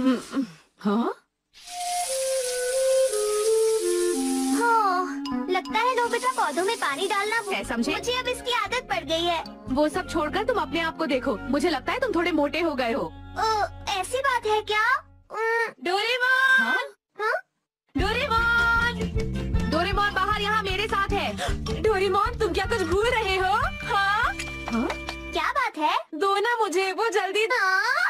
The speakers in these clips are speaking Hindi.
हाँ? लगता है नोबिता पौधों में पानी डालना भूल समझे? मुझे अब इसकी आदत पड़ गई है। वो सब छोड़कर तुम अपने आप को देखो। मुझे लगता है तुम थोड़े मोटे हो गए हो। ऐसी बात है क्या? डोरेमोन! हाँ? डोरेमोन! डोरेमोन बाहर यहाँ मेरे साथ है। डोरेमोन तुम क्या कुछ भूल रहे हो? हाँ? हाँ? क्या बात है? दो ना मुझे वो जल्दी।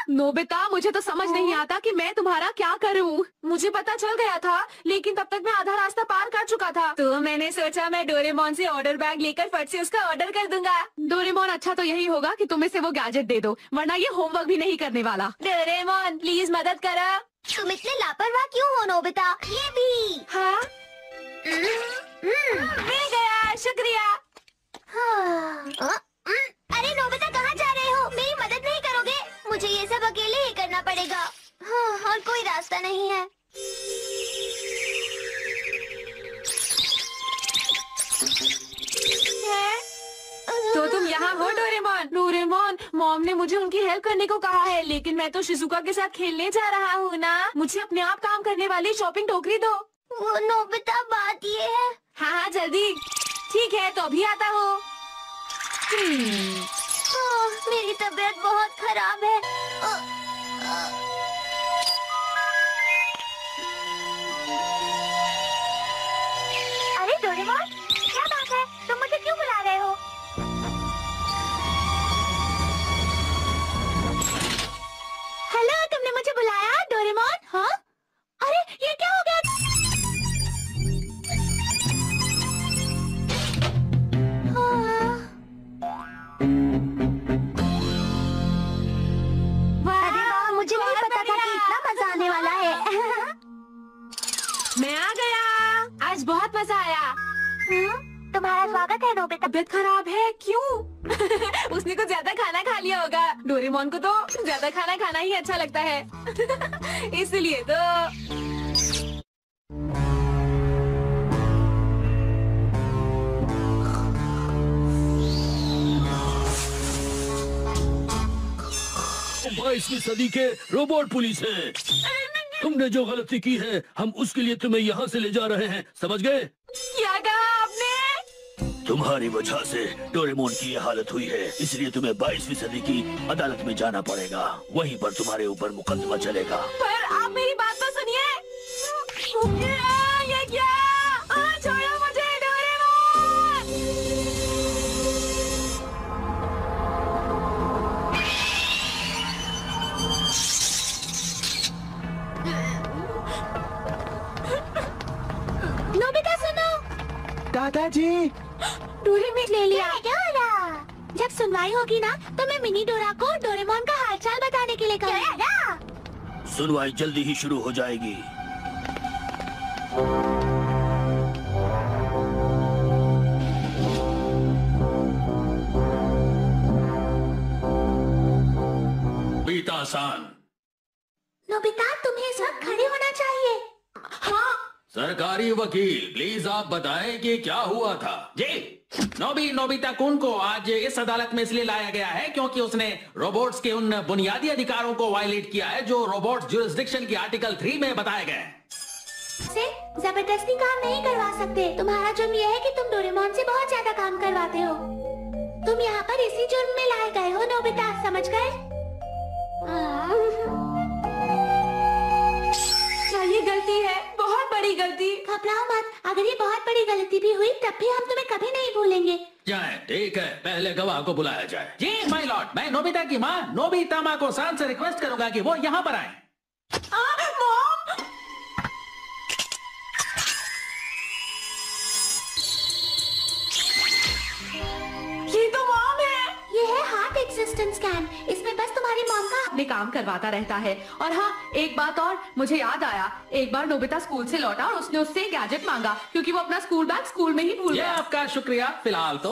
नोबिता मुझे तो समझ नहीं आता कि मैं तुम्हारा क्या करूं। मुझे पता चल गया था लेकिन तब तक मैं आधा रास्ता पार कर चुका था। तो मैंने सोचा मैं डोरेमोन से ऑर्डर बैग लेकर फट से उसका ऑर्डर कर दूंगा। डोरेमोन अच्छा तो यही होगा कि तुम इसे वो गैजेट दे दो, वरना ये होमवर्क भी नहीं करने वाला। डोरेमोन प्लीज मदद करो। तुम इतने लापरवाह क्यों हो नोबिता? ये भी। हाँ? मिल गया, शुक्रिया। अरे नोबिता कहाँ जा रहे हो? मेरी मदद नहीं करोगे? मुझे ये सब अकेले ही करना पड़ेगा। हाँ, और कोई रास्ता नहीं है। तो तुम यहाँ हो डोरेमोन? डोरेमोन मॉम ने मुझे उनकी हेल्प करने को कहा है, लेकिन मैं तो शिजुका के साथ खेलने जा रहा हूँ ना। मुझे अपने आप काम करने वाली शॉपिंग टोकरी दो। वो नोबिता बात ये है। हाँ जल्दी। ठीक है तो अभी आता हूँ। मेरी तबीयत बहुत खराब है। अरे डोरेमोन क्या बात है? तुम मुझे क्यों बुला रहे हो? हेलो, तुमने मुझे बुलाया डोरेमोन? हाँ? अरे ये क्या हो गया? मुझे नहीं पता था कि इतना मजा आने वाला है। मैं आ गया। आज बहुत मजा आया। तुम्हारा स्वागत है नोबिता। तबीयत खराब है क्यों? उसने कुछ ज्यादा खाना खा लिया होगा। डोरेमोन को तो ज्यादा खाना खाना ही अच्छा लगता है। इसलिए तो बाईसवीं सदी के रोबोट पुलिस है। तुमने जो गलती की है हम उसके लिए तुम्हें यहाँ से ले जा रहे हैं, समझ गए? क्या कहा आपने? तुम्हारी वजह से डोरेमोन की ये हालत हुई है, इसलिए तुम्हें 22वीं सदी की अदालत में जाना पड़ेगा। वहीं पर तुम्हारे ऊपर मुकदमा चलेगा। पर आप मेरी बात तो सुनिए। ये क्या? छोड़ो मुझे डोरेमोन। नोबिता सुनो। दादाजी डोरेमोन ले लिया। डोरा, जब सुनवाई होगी ना तो मैं मिनी डोरा को डोरेमोन का हालचाल बताने के लिए कहूँगा। सुनवाई जल्दी ही शुरू हो जाएगी। बीता-सान, नोबिता तुम्हें इस वक्त खड़े होना चाहिए। हाँ सरकारी वकील प्लीज आप बताएं कि क्या हुआ था। जी नोबिता कुन को आज इस अदालत में इसलिए लाया गया है क्योंकि उसने रोबोट्स के उन बुनियादी अधिकारों को वायलेट किया है जो रोबोट्स ज्यूरिसडिक्शन की आर्टिकल 3 में बताए गए हैं। से जबरदस्ती काम नहीं करवा सकते। तुम्हारा जुर्म यह है कि तुम डोरेमोन से बहुत ज्यादा काम करवाते हो। तुम यहाँ पर इसी जुर्म में लाए गए हो नोबिता, समझ गए? क्या ये गलती है? बहुत बड़ी गलती। घबराओ मत, अगर ये बहुत बड़ी गलती भी हुई तब भी हम तुम्हें कभी नहीं भूलेंगे। जाए, ठीक है, पहले गवाह को बुलाया जाए। जी माय लॉर्ड, मैं नोबिता की माँ नोबिता माको सान से रिक्वेस्ट करूंगा कि वो यहाँ पर आए। मॉम! ये तो मॉम है। ये है हार्ट एक्सिस्टेंस स्कैन। इसमें बस तुम्हारी मॉम का अपने काम करवाता रहता है। और हाँ एक बात और, मुझे याद आया, एक बार नोबिता स्कूल से लौटा और उसने उससे एक गैजेट मांगा क्योंकि वो अपना स्कूल बैग स्कूल में ही भूल ये गया। आपका शुक्रिया फिलहाल तो।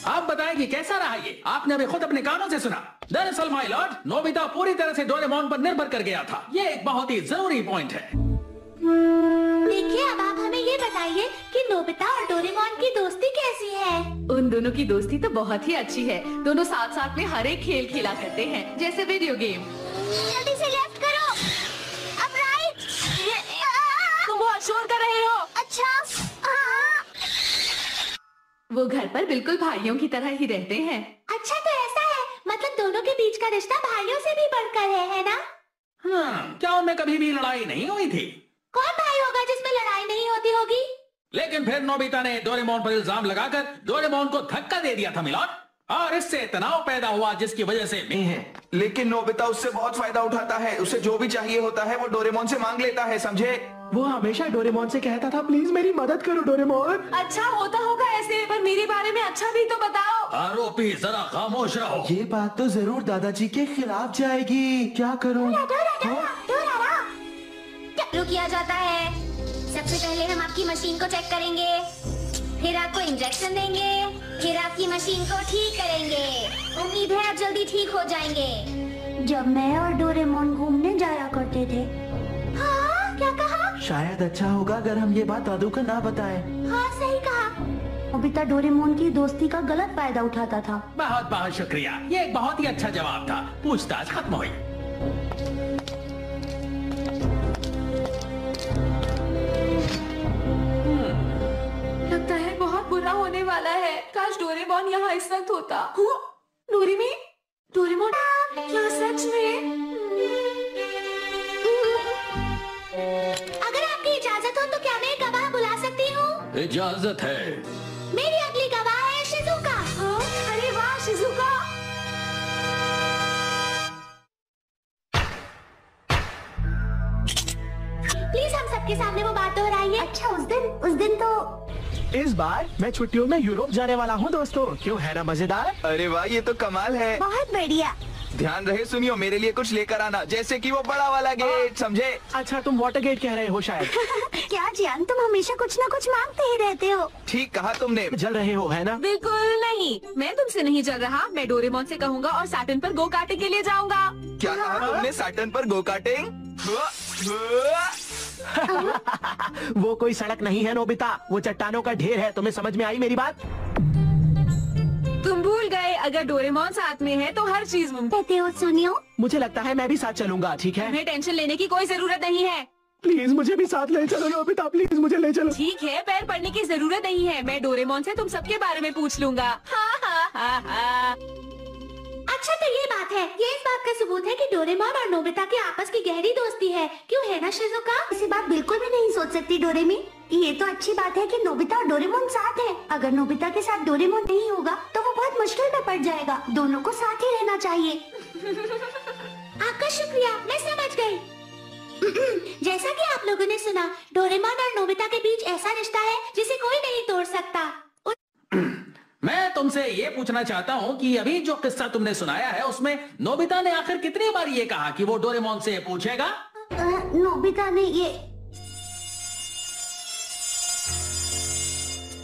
आप बताएं कि कैसा रहा ये? आपने अभी खुद अपने कानों से सुना। दरअसल माय लॉर्ड, नोबिता पूरी तरह से डोरेमोन पर निर्भर कर गया था। ये एक बहुत ही जरूरी पॉइंट है। देखिए, अब आप हमें ये बताइए कि नोबिता और डोरेमोन की दोस्ती कैसी है? उन दोनों की दोस्ती तो बहुत ही अच्छी है। दोनों साथ साथ में हर एक खेल खेला करते हैं, जैसे वीडियो गेम। जल्दी से लेफ्ट करो, अब राइट। तुम बहुत शोर कर रहे हो। अच्छा। वो घर पर बिल्कुल भाइयों की तरह ही रहते हैं। अच्छा तो ऐसा है, मतलब दोनों के बीच का रिश्ता भाइयों से भी बढ़कर है ना? क्या उनमें कभी भी लड़ाई नहीं हुई थी? कौन भाई होगा जिसमें लड़ाई नहीं होती होगी? लेकिन फिर नोबिता ने डोरेमोन पर इल्जाम लगाकर डोरेमोन को धक्का दे दिया था मिलोन, और इससे तनाव पैदा हुआ जिसकी वजह से नहीं है, लेकिन नोबिता उससे बहुत फायदा उठाता है। उसे जो भी चाहिए होता है वो डोरेमोन से मांग लेता है, समझे? वो हमेशा डोरेमोन से कहता था प्लीज मेरी मदद करो डोरेमोन। अच्छा होता होगा ऐसे, पर मेरे बारे में अच्छा भी तो बताओ। आरोपी जरा खामोश रहो। ये बात तो जरूर दादाजी के खिलाफ जाएगी, क्या करूं? शुरू किया जाता है। सबसे पहले हम आपकी मशीन को चेक करेंगे, फिर आपको इंजेक्शन देंगे, फिर आपकी मशीन को ठीक करेंगे। उम्मीद है आप जल्दी ठीक हो जाएंगे। जब मैं और डोरेमोन घूमने जाया करते थे। हाँ, क्या कहा? शायद अच्छा होगा अगर हम ये बात दादू को ना बताएं। हाँ सही कहा। नोबिता डोरेमोन की दोस्ती का गलत फायदा उठाता था। बहुत बहुत शुक्रिया, ये एक बहुत ही अच्छा जवाब था। पूछताछ खत्म हुई। लगता है बहुत बुरा होने वाला है। काश डोरेमोन यहाँ इस वक्त होता। डोरेमी, डोरेमोन, क्या सच में? अगर आपकी इजाजत हो तो क्या मैं गवाह बुला सकती हूँ? इजाजत है। मेरी अगली गवाह है शिजुका। हाँ? अरे वाह शिजुका। प्लीज हम सबके सामने वो बात दोहराइए। अच्छा उस दिन तो इस बार मैं छुट्टियों में यूरोप जाने वाला हूँ दोस्तों, क्यों है ना मजेदार? अरे वाह, ये तो कमाल है। बहुत बढ़िया। ध्यान रहे सुनियो, मेरे लिए कुछ लेकर आना, जैसे कि वो बड़ा वाला गेट, समझे? अच्छा तुम वाटर गेट कह रहे हो शायद। क्या जियान, तुम हमेशा कुछ न कुछ मांगते ही रहते हो। ठीक कहा तुमने। जल रहे हो है ना? बिल्कुल नहीं, मैं तुमसे नहीं चल रहा। मैं डोरेमोन से कहूँगा और सैटर्न पर गो कार्टिंग के लिए जाऊँगा। क्या कहा तुमने? सैटर्न पर गो कार्टिंग? वो कोई सड़क नहीं है नोबिता, वो चट्टानों का ढेर है। तुम्हें समझ में आई मेरी बात? तुम भूल गए, अगर डोरेमोन साथ में है तो हर चीज मुमकिन। कहते हो सुनियो। मुझे लगता है मैं भी साथ चलूंगा, ठीक है? तुम्हें टेंशन लेने की कोई जरूरत नहीं है। प्लीज मुझे भी साथ ले चलो नोबिता, प्लीज मुझे ले चलो। ठीक है, पैर पड़ने की जरूरत नहीं है। मैं डोरेमोन से तुम सबके बारे में पूछ लूंगा। हाँ हाँ हाँ हाँ। अच्छा तो ये बात है, ये इस बात का सबूत है कि डोरेमोन और नोबिता की आपस की गहरी दोस्ती है, क्यों है ना शिजुका? ऐसी बात बिल्कुल भी नहीं सोच सकती डोरेमी। ये तो अच्छी बात है कि नोबिता और डोरेमोन साथ है। अगर नोबिता के साथ डोरेमोन नहीं होगा तो वो बहुत मुश्किल में पड़ जाएगा। दोनों को साथ ही रहना चाहिए। आपका शुक्रिया, मैं समझ गई। जैसा कि आप लोगों ने सुना, डोरेमोन और नोबिता के बीच ऐसा रिश्ता है जिसे कोई नहीं तोड़ सकता। मैं तुमसे ये पूछना चाहता हूँ कि अभी जो किस्सा तुमने सुनाया है उसमें नोबिता ने आखिर कितनी बार ये कहा कि वो डोरेमोन से पूछेगा? नोबिता ने ये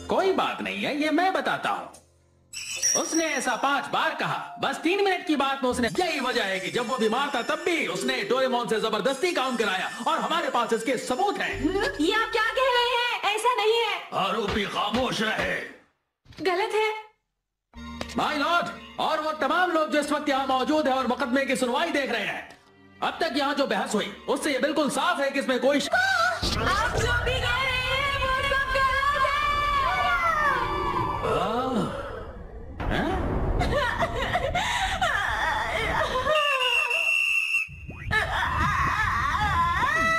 कोई बात नहीं है, ये मैं बताता हूँ। उसने ऐसा 5 बार कहा। बस 3 मिनट की बात में उसने, यही वजह है कि जब वो बीमार था तब भी उसने डोरेमोन से जबरदस्ती काम कराया, और हमारे पास इसके सबूत हैं। ये आप क्या कह रहे हैं? ऐसा नहीं है। आरोपी खामोश रहे। गलत है। माय लॉर्ड, और वो तमाम लोग जो इस वक्त यहाँ मौजूद है और मुकदमे की सुनवाई देख रहे हैं, अब तक यहाँ जो बहस हुई उससे ये बिल्कुल साफ है कि इसमें कोई आप जो भी कह रहे हैं वो सब गलत है।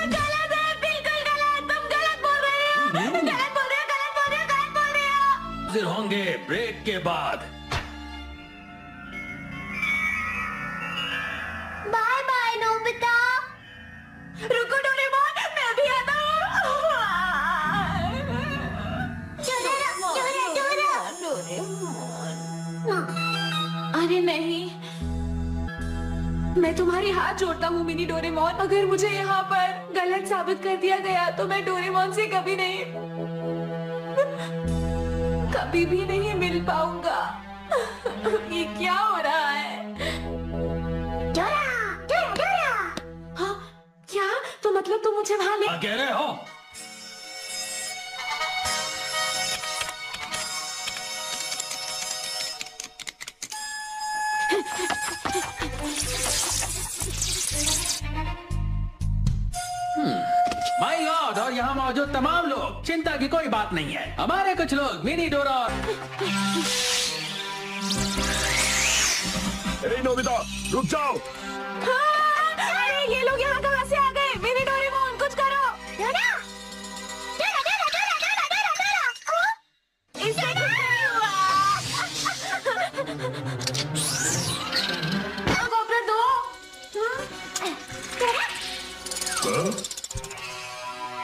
गलत है, बिल्कुल गलत। तुम गलत बोल रहे हो। गलत बोल रहे हो, गलत बोल रहे हो, गलत बोल रहे हो। हाजिर होंगे ब्रेक के बाद। Bye bye Nobita. रुको डोरेमोन, मैं भी आता हूँ। अरे नहीं, मैं तुम्हारे हाथ जोड़ता हूँ मिनी डोरेमोन। अगर मुझे यहाँ पर गलत साबित कर दिया गया तो मैं डोरेमोन से कभी भी नहीं मिल पाऊंगा। ये क्या हो रहा है? हाँ, क्या? तो मतलब तुम मुझे वहाँ ले? क्या कह रहे हो? क्लॉथ और यहाँ मौजूद तमाम लोग, चिंता की कोई बात नहीं है। हमारे कुछ लोग मिनी डोरा और नोबिता रुक जाओ। हाँ, अरे ये लोग यहाँ कहाँ से आ गए? मिनी डोरेमोन कुछ करो। इससे कुछ नहीं हुआ। कॉपरेट दो।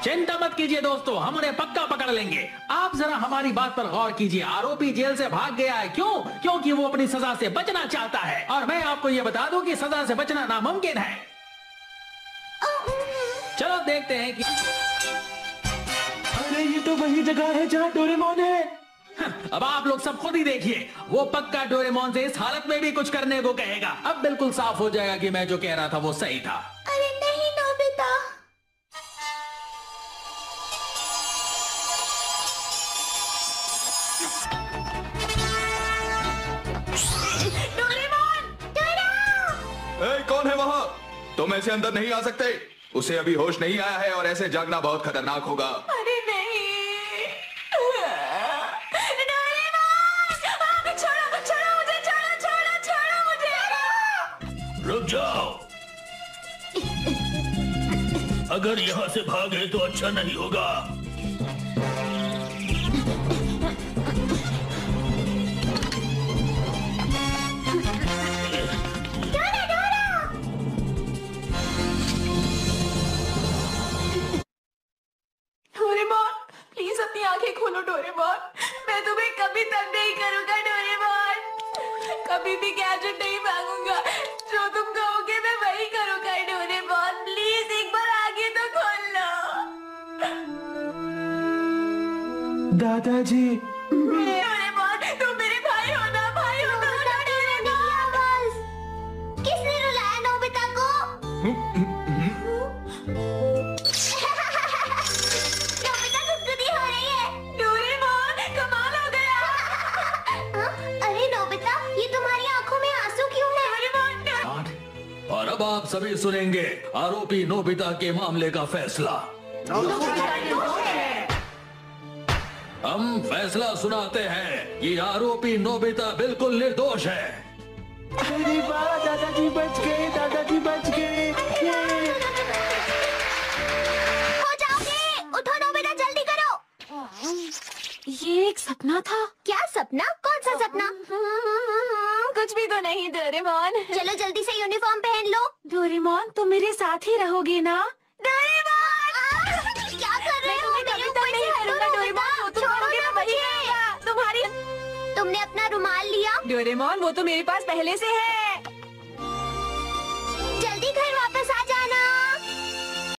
चिंता मत कीजिए दोस्तों, हम उन्हें पक्का पकड़ लेंगे। आप जरा हमारी बात पर गौर कीजिए। आरोपी जेल से भाग गया है। क्यों? क्योंकि वो अपनी सजा से बचना चाहता है। और मैं आपको ये बता दूं कि सजा से बचना नामुमकिन है। चलो देखते हैं कि अरे ये तो वही जगह है जहाँ डोरेमोन है। अब आप लोग सब खुद ही देखिए, वो पक्का डोरेमोन से इस हालत में भी कुछ करने को कहेगा। अब बिल्कुल साफ हो जाएगा कि मैं जो कह रहा था वो सही था। अरे नहीं नोबिता, कौन है वहाँ? तुम ऐसे अंदर नहीं आ सकते। उसे अभी होश नहीं आया है और ऐसे जागना बहुत खतरनाक होगा। अरे नहीं, डोरेमोन, छोड़ो छोड़ो मुझे, छोड़ो मुझे। रुक जाओ। अगर यहाँ से भागे तो अच्छा नहीं होगा। डोरेमोन प्लीज अपनी आंखें खोलो डोरेमोन, मैं तुम्हें कभी तंग नहीं करूंगा डोरेमोन, कभी भी गैजेट नहीं मांगूंगा, जो तुम कहोगे मैं वही करूंगा डोरेमोन, प्लीज एक बार आगे तो खोल लो। दादाजी डोरेमोन तुम मेरे भाई हो ना, भाई हो ना डोरेमोन। किसने रुलाया नोबिता को? नोबिता गुदगुदी हो रही है। डोरेमोन कमाल हो गया। अरे नोबिता, ये तुम्हारी आंखों में आंसू क्यों है? और अब आप सभी सुनेंगे आरोपी नोबिता के मामले का फैसला। हम फैसला सुनाते हैं। ये आरोपी नोबिता बिल्कुल निर्दोष है। अरे वाह, दादाजी बच गए, दादाजी बच गए। हो जाओगे, उठो नोबिता, जल्दी करो। ये एक सपना था। क्या सपना? कौन सा सपना? कुछ भी तो नहीं डोरेमोन। चलो जल्दी से यूनिफॉर्म पहन लो। डोरेमोन तुम मेरे साथ ही रहोगे ना? क्या कर रहे हो? मेरे ऊपर से हटो डोरेमोन, तुम करोगे मैं वही करूंगा। तुम्हारी तुमने अपना रुमाल लिया? डोरेमोन वो तो मेरे पास पहले से है।